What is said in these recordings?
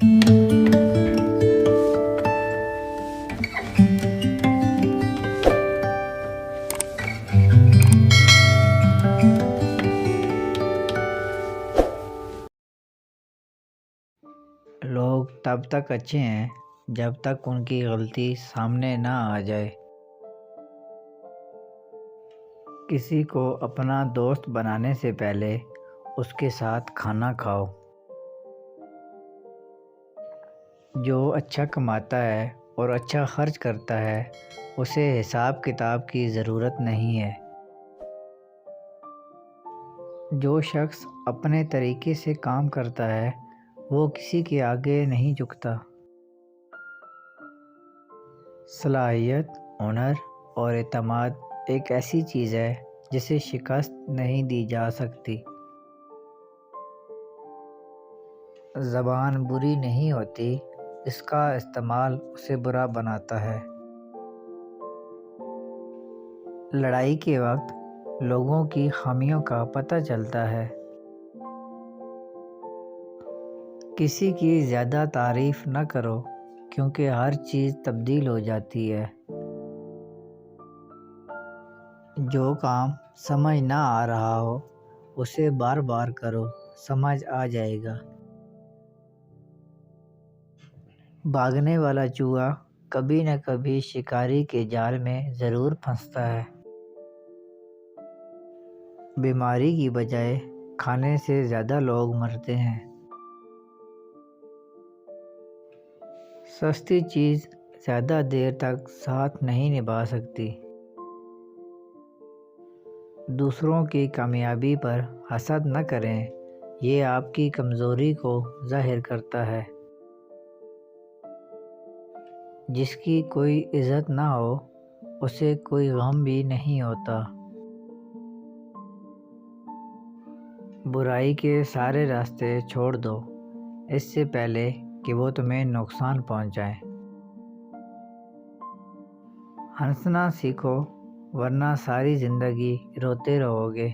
لوگ تب تک اچھے ہیں جب تک ان کی غلطی سامنے نہ آ جائے۔ کسی کو اپنا دوست بنانے سے پہلے اس کے ساتھ کھانا کھاؤ۔ جو اچھا کماتا ہے اور اچھا خرچ کرتا ہے اسے حساب کتاب کی ضرورت نہیں ہے۔ جو شخص اپنے طریقے سے کام کرتا ہے وہ کسی کے آگے نہیں جھکتا۔ صلاحیت، ہنر اور اعتماد ایک ایسی چیز ہے جسے شکست نہیں دی جا سکتی۔ زبان بری نہیں ہوتی، اس کا استعمال اسے برا بناتا ہے۔ لڑائی کے وقت لوگوں کی خامیوں کا پتہ چلتا ہے۔ کسی کی زیادہ تعریف نہ کرو کیونکہ ہر چیز تبدیل ہو جاتی ہے۔ جو کام سمجھ نہ آ رہا ہو اسے بار بار کرو، سمجھ آ جائے گا۔ بھاگنے والا چوہا کبھی نہ کبھی شکاری کے جال میں ضرور پھنستا ہے۔ بیماری کی بجائے کھانے سے زیادہ لوگ مرتے ہیں۔ سستی چیز زیادہ دیر تک ساتھ نہیں نبھا سکتی۔ دوسروں کی کامیابی پر حسد نہ کریں، یہ آپ کی کمزوری کو ظاہر کرتا ہے۔ جس کی کوئی عزت نہ ہو اسے کوئی غم بھی نہیں ہوتا۔ برائی کے سارے راستے چھوڑ دو اس سے پہلے کہ وہ تمہیں نقصان پہنچائیں۔ ہنسنا سیکھو ورنہ ساری زندگی روتے رہو گے۔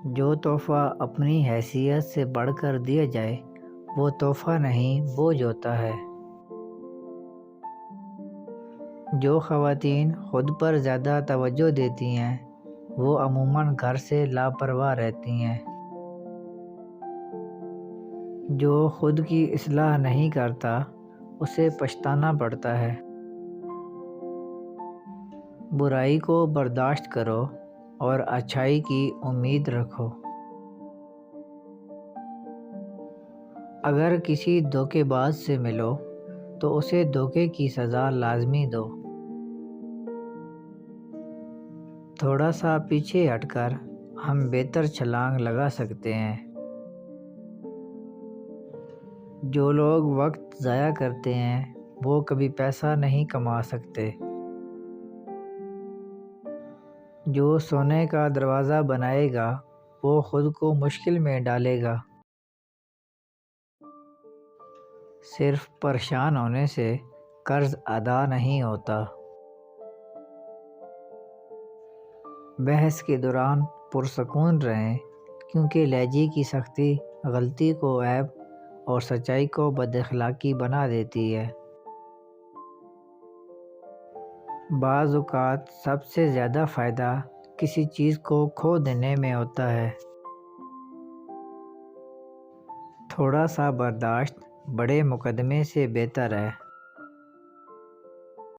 جو تحفہ اپنی حیثیت سے بڑھ کر دیا جائے وہ تحفہ نہیں بوجھ ہوتا ہے۔ جو خواتین خود پر زیادہ توجہ دیتی ہیں وہ عموماً گھر سے لاپرواہ رہتی ہیں۔ جو خود کی اصلاح نہیں کرتا اسے پچھتانا پڑتا ہے۔ برائی کو برداشت کرو اور اچھائی کی امید رکھو۔ اگر کسی دھوکے باز سے ملو تو اسے دھوکے کی سزا لازمی دو۔ تھوڑا سا پیچھے ہٹ کر ہم بہتر چھلانگ لگا سکتے ہیں۔ جو لوگ وقت ضائع کرتے ہیں وہ کبھی پیسہ نہیں کما سکتے۔ جو سونے کا دروازہ بنائے گا وہ خود کو مشکل میں ڈالے گا۔ صرف پریشان ہونے سے قرض ادا نہیں ہوتا۔ بحث کے دوران پرسکون رہیں کیونکہ لہجے کی سختی غلطی کو عیب اور سچائی کو بد اخلاقی بنا دیتی ہے۔ بعض اوقات سب سے زیادہ فائدہ کسی چیز کو کھو دینے میں ہوتا ہے۔ تھوڑا سا برداشت بڑے مقدمے سے بہتر ہے۔